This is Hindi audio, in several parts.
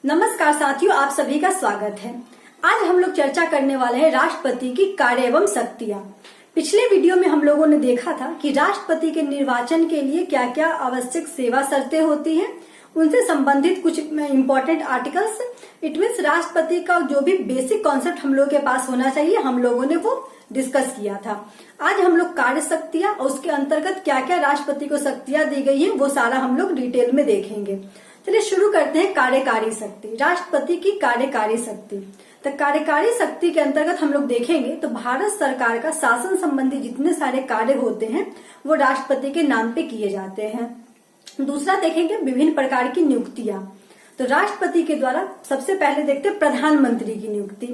नमस्कार साथियों, आप सभी का स्वागत है। आज हम लोग चर्चा करने वाले हैं राष्ट्रपति की कार्य एवं शक्तियां। पिछले वीडियो में हम लोगों ने देखा था कि राष्ट्रपति के निर्वाचन के लिए क्या क्या आवश्यक सेवा शर्तें होती हैं, उनसे संबंधित कुछ इम्पोर्टेंट आर्टिकल्स। इट मीन्स राष्ट्रपति का जो भी बेसिक कॉन्सेप्ट हम लोगों के पास होना चाहिए, हम लोगों ने वो डिस्कस किया था। आज हम लोग कार्य शक्तियां और उसके अंतर्गत क्या क्या राष्ट्रपति को शक्तियां दी गई हैं वो सारा हम लोग डिटेल में देखेंगे। चलिए शुरू करते हैं। कार्यकारी शक्ति, राष्ट्रपति की कार्यकारी शक्ति। तो कार्यकारी शक्ति के अंतर्गत हम लोग देखेंगे तो भारत सरकार का शासन संबंधी जितने सारे कार्य होते हैं वो राष्ट्रपति के नाम पे किए जाते हैं। दूसरा देखेंगे विभिन्न प्रकार की नियुक्तियां। तो राष्ट्रपति के द्वारा सबसे पहले देखते हैं प्रधानमंत्री की नियुक्ति।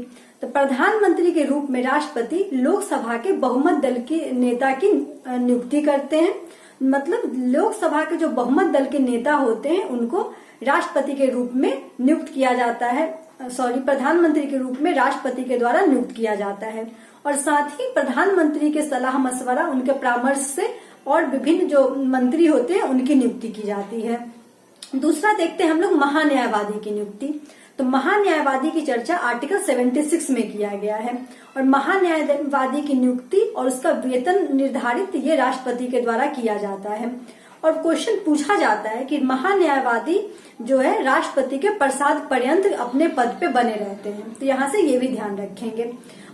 तो प्रधानमंत्री के रूप में राष्ट्रपति लोकसभा के बहुमत दल के नेता की नियुक्ति करते हैं। मतलब लोकसभा के जो बहुमत दल के नेता होते हैं उनको राष्ट्रपति के रूप में नियुक्त किया जाता है। प्रधानमंत्री के रूप में राष्ट्रपति के द्वारा नियुक्त किया जाता है। और साथ ही प्रधानमंत्री के सलाह मशवरा, उनके परामर्श से और विभिन्न जो मंत्री होते हैं उनकी नियुक्ति की जाती है। दूसरा देखते हैं हम लोग महान्यायवादी की नियुक्ति। तो महान्यायवादी की चर्चा आर्टिकल 76 में किया गया है। और महान्यायवादी की नियुक्ति और उसका वेतन निर्धारित ये राष्ट्रपति के द्वारा किया जाता है। और क्वेश्चन पूछा जाता है कि महान्यायवादी जो है राष्ट्रपति के प्रसाद पर्यंत अपने पद पे बने रहते हैं। तो यहाँ से ये भी ध्यान रखेंगे।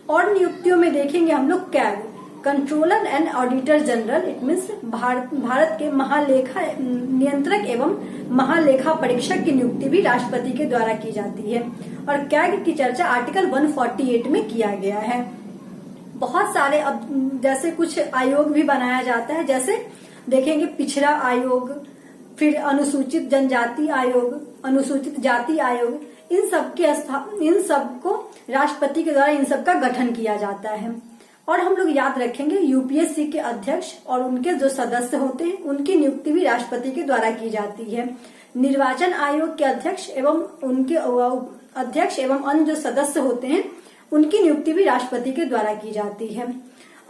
और नियुक्तियों में देखेंगे हम लोग CAG, controller and auditor general. It means Bharat के महालेखा नियंत्रक एवं महालेखा परीक्षक की नियुक्ति भी राष्ट्रपति के द्वारा की जाती है। और कैग की चर्चा आर्टिकल 148 में किया गया है। बहुत सारे अब जैसे कुछ आयोग भी बनाया जाता है, जैसे देखेंगे पिछड़ा आयोग, फिर अनुसूचित जनजाति आयोग, अनुसूचित जाति आयोग। इन सब को राष्ट्रपति के द्वारा इन सब का गठन किया जाता है। और हम लोग याद रखेंगे यूपीएससी के अध्यक्ष और उनके जो सदस्य होते हैं उनकी नियुक्ति भी राष्ट्रपति के द्वारा की जाती है। निर्वाचन आयोग के अध्यक्ष एवं उनके अध्यक्ष एवं अन्य जो सदस्य होते हैं उनकी नियुक्ति भी राष्ट्रपति के द्वारा की जाती है।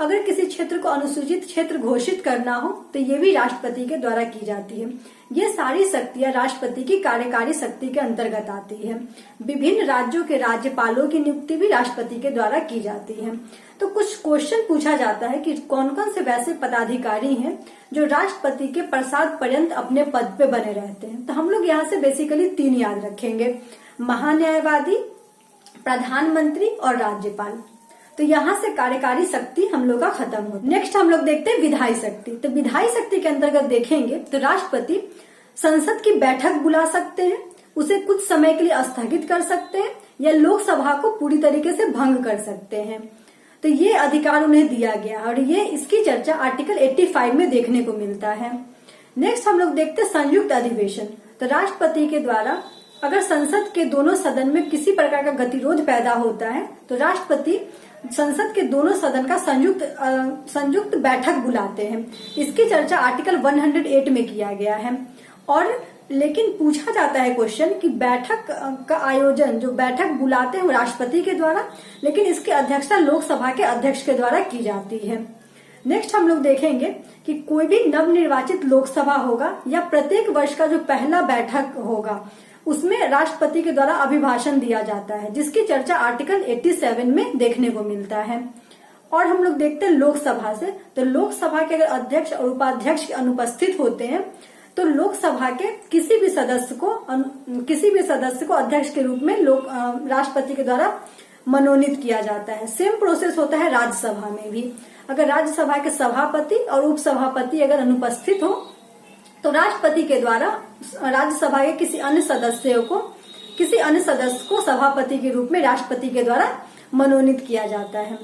अगर किसी क्षेत्र को अनुसूचित क्षेत्र घोषित करना हो तो ये भी राष्ट्रपति के द्वारा की जाती है। ये सारी शक्तियां राष्ट्रपति की कार्यकारी शक्ति के अंतर्गत आती है। विभिन्न राज्यों के राज्यपालों की नियुक्ति भी राष्ट्रपति के द्वारा की जाती है। तो कुछ क्वेश्चन पूछा जाता है कि कौन कौन से वैसे पदाधिकारी हैं जो राष्ट्रपति के प्रसाद पर्यंत अपने पद पे बने रहते हैं। तो हम लोग यहाँ से बेसिकली 3 याद रखेंगे, महान्यायवादी, प्रधानमंत्री और राज्यपाल। तो यहाँ से कार्यकारी शक्ति हम लोग का खत्म हो। नेक्स्ट हम लोग देखते हैं विधायी शक्ति। तो विधायी शक्ति के अंतर्गत देखेंगे तो राष्ट्रपति संसद की बैठक बुला सकते हैं, उसे कुछ समय के लिए स्थगित कर सकते हैं या लोकसभा को पूरी तरीके से भंग कर सकते हैं। तो ये अधिकार उन्हें दिया गया और ये इसकी चर्चा आर्टिकल 85 में देखने को मिलता है। नेक्स्ट हम लोग देखते हैं संयुक्त अधिवेशन। तो राष्ट्रपति के द्वारा अगर संसद के दोनों सदन में किसी प्रकार का गतिरोध पैदा होता है तो राष्ट्रपति संसद के दोनों सदन का संयुक्त बैठक बुलाते हैं। इसकी चर्चा आर्टिकल 108 में किया गया है। और लेकिन पूछा जाता है क्वेश्चन कि बैठक का आयोजन, जो बैठक बुलाते हैं वो राष्ट्रपति के द्वारा, लेकिन इसकी अध्यक्षता लोकसभा के अध्यक्ष के द्वारा की जाती है। नेक्स्ट हम लोग देखेंगे कि कोई भी नवनिर्वाचित लोकसभा होगा या प्रत्येक वर्ष का जो पहला बैठक होगा उसमें राष्ट्रपति के द्वारा अभिभाषण दिया जाता है, जिसकी चर्चा आर्टिकल 87 में देखने को मिलता है। और हम लोग देखते हैं लोकसभा से। तो लोकसभा के अगर अध्यक्ष और उपाध्यक्ष अनुपस्थित होते हैं तो लोकसभा के किसी भी सदस्य को अध्यक्ष के रूप में राष्ट्रपति के द्वारा मनोनीत किया जाता है। सेम प्रोसेस होता है राज्यसभा में भी। अगर राज्यसभा के सभापति और उपसभापति अगर अनुपस्थित हो तो राष्ट्रपति के द्वारा राज्यसभा के किसी अन्य सदस्य को सभापति के रूप में राष्ट्रपति के द्वारा मनोनीत किया जाता है।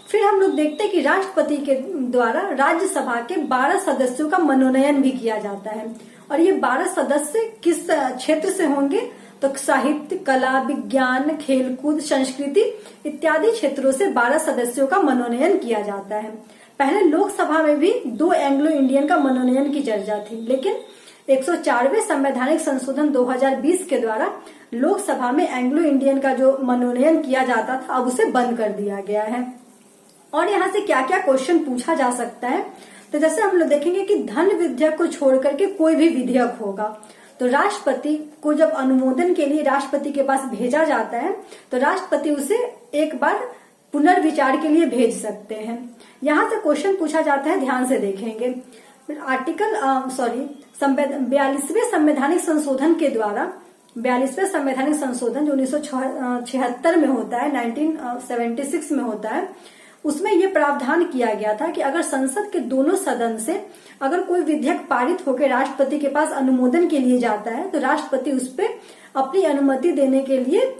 फिर हम लोग देखते हैं कि राष्ट्रपति के द्वारा राज्यसभा के 12 सदस्यों का मनोनयन भी किया जाता है। और ये 12 सदस्य किस क्षेत्र से होंगे तो साहित्य, कला, विज्ञान, खेलकूद, संस्कृति इत्यादि क्षेत्रों से 12 सदस्यों का मनोनयन किया जाता है। पहले लोकसभा में भी 2 एंग्लो इंडियन का मनोनयन की चर्चा थी, लेकिन 104वें संवैधानिक संशोधन 2020 के द्वारा लोकसभा में एंग्लो इंडियन का जो मनोनयन किया जाता था अब उसे बंद कर दिया गया है। और यहाँ से क्या क्या क्वेश्चन पूछा जा सकता है, तो जैसे हम लोग देखेंगे कि धन विधेयक को छोड़ करके कोई भी विधेयक होगा तो राष्ट्रपति को जब अनुमोदन के लिए राष्ट्रपति के पास भेजा जाता है तो राष्ट्रपति उसे एक बार पुनर्विचार के लिए भेज सकते हैं। यहाँ से क्वेश्चन पूछा जाता है, ध्यान से देखेंगे। आर्टिकल 42वें संवैधानिक संशोधन के द्वारा 42वें संवैधानिक संशोधन जो 1976 में होता है, 1976 में होता है, उसमें यह प्रावधान किया गया था कि अगर संसद के दोनों सदन से अगर कोई विधेयक पारित होकर राष्ट्रपति के पास अनुमोदन के लिए जाता है तो राष्ट्रपति उस पर अपनी अनुमति देने के लिए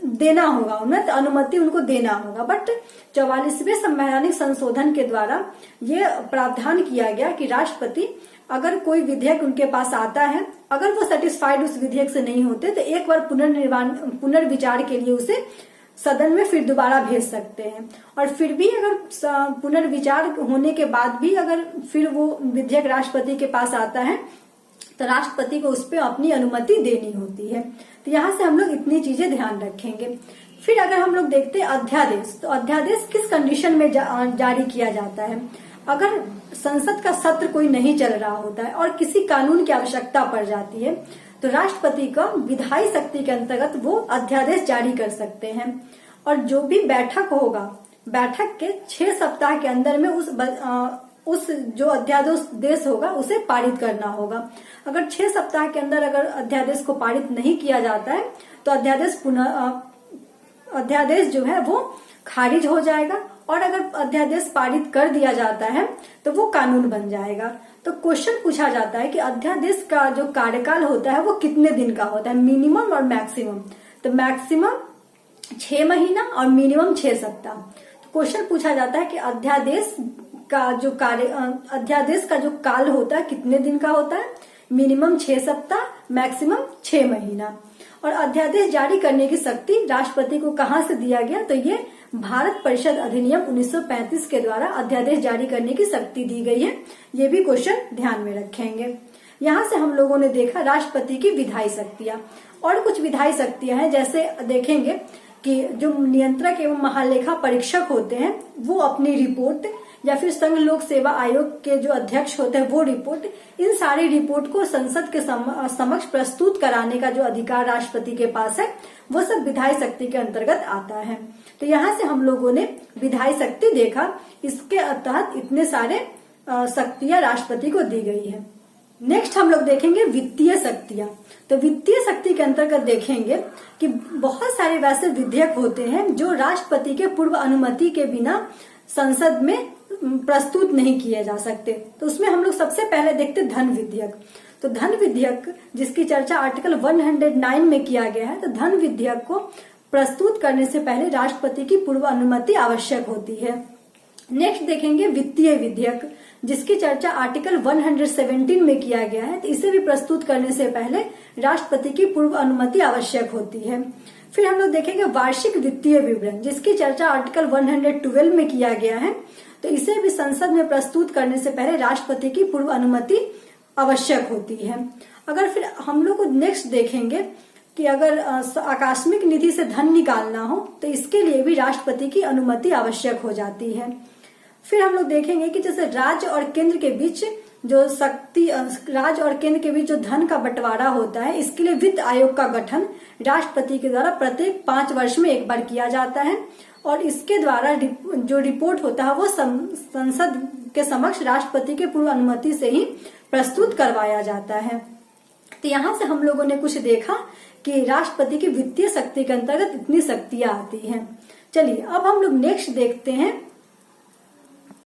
देना होगा, उन्हें अनुमति उनको देना होगा। बट 44वें संवैधानिक संशोधन के द्वारा ये प्रावधान किया गया कि राष्ट्रपति अगर कोई विधेयक उनके पास आता है, अगर वो सेटिस्फाइड उस विधेयक से नहीं होते तो एक बार पुनर्विचार के लिए उसे सदन में फिर दोबारा भेज सकते हैं। और फिर भी अगर पुनर्विचार होने के बाद भी अगर फिर वो विधेयक राष्ट्रपति के पास आता है तो राष्ट्रपति को उस पर अपनी अनुमति देनी होती है। तो यहाँ से हम लोग इतनी चीजें ध्यान रखेंगे। फिर अगर हम लोग देखते हैं अध्यादेश, तो अध्यादेश किस कंडीशन में जारी किया जाता है? अगर संसद का सत्र कोई नहीं चल रहा होता है और किसी कानून की आवश्यकता पड़ जाती है तो राष्ट्रपति का विधायी शक्ति के अंतर्गत वो अध्यादेश जारी कर सकते हैं। और जो भी बैठक होगा, बैठक के 6 सप्ताह के अंदर में उस जो अध्यादेश होगा उसे पारित करना होगा। अगर 6 सप्ताह के अंदर अगर अध्यादेश को पारित नहीं किया जाता है तो अध्यादेश जो है वो खारिज हो जाएगा, और अगर अध्यादेश पारित कर दिया जाता है तो वो कानून बन जाएगा। तो क्वेश्चन पूछा जाता है कि अध्यादेश का जो कार्यकाल होता है वो कितने दिन का होता है, मिनिमम और मैक्सिमम? तो मैक्सिमम 6 महीना और मिनिमम 6 सप्ताह। तो क्वेश्चन पूछा जाता है कि अध्यादेश का जो काल होता है कितने दिन का होता है? मिनिमम 6 सप्ताह, मैक्सिमम 6 महीना। और अध्यादेश जारी करने की शक्ति राष्ट्रपति को कहाँ से दिया गया? तो ये भारत परिषद अधिनियम 1935 के द्वारा अध्यादेश जारी करने की शक्ति दी गई है। ये भी क्वेश्चन ध्यान में रखेंगे। यहाँ से हम लोगों ने देखा राष्ट्रपति की विधायी शक्तियां, और कुछ विधायी शक्तियां हैं। जैसे देखेंगे कि जो नियंत्रक एवं महालेखा परीक्षक होते हैं वो अपनी रिपोर्ट, या फिर संघ लोक सेवा आयोग के जो अध्यक्ष होते हैं वो रिपोर्ट, इन सारी रिपोर्ट को संसद के समक्ष प्रस्तुत कराने का जो अधिकार राष्ट्रपति के पास है वो सब विधायी शक्ति के अंतर्गत आता है। तो यहाँ से हम लोगों ने विधायी शक्ति देखा, इसके तहत इतने सारे शक्तियां राष्ट्रपति को दी गई है। नेक्स्ट हम लोग देखेंगे वित्तीय शक्तियां। तो वित्तीय शक्ति के अंतर्गत देखेंगे कि बहुत सारे वैसे विधेयक होते हैं जो राष्ट्रपति के पूर्व अनुमति के बिना संसद में प्रस्तुत नहीं किए जा सकते। तो उसमें हम लोग सबसे पहले देखते धन विधेयक। तो धन विधेयक जिसकी चर्चा आर्टिकल 109 में किया गया है, तो धन विधेयक को प्रस्तुत करने से पहले राष्ट्रपति की पूर्व अनुमति आवश्यक होती है। नेक्स्ट देखेंगे वित्तीय विधेयक जिसकी चर्चा आर्टिकल 117 में किया गया है, तो इसे भी प्रस्तुत करने से पहले राष्ट्रपति की पूर्व अनुमति आवश्यक होती है। फिर हम लोग देखेंगे वार्षिक वित्तीय विवरण जिसकी चर्चा आर्टिकल 112 में किया गया है, तो इसे भी संसद में प्रस्तुत करने से पहले राष्ट्रपति की पूर्व अनुमति आवश्यक होती है। अगर फिर हम लोग नेक्स्ट देखेंगे कि अगर आकस्मिक निधि से धन निकालना हो तो इसके लिए भी राष्ट्रपति की अनुमति आवश्यक हो जाती है। फिर हम लोग देखेंगे कि जैसे राज्य और केंद्र के बीच जो धन का बंटवारा होता है, इसके लिए वित्त आयोग का गठन राष्ट्रपति के द्वारा प्रत्येक 5 वर्ष में एक बार किया जाता है, और इसके द्वारा जो रिपोर्ट होता है वो संसद के समक्ष राष्ट्रपति के पूर्व अनुमति से ही प्रस्तुत करवाया जाता है। तो यहाँ से हम लोगों ने कुछ देखा कि राष्ट्रपति की वित्तीय शक्ति के अंतर्गत इतनी शक्तियां आती हैं। चलिए अब हम लोग नेक्स्ट देखते हैं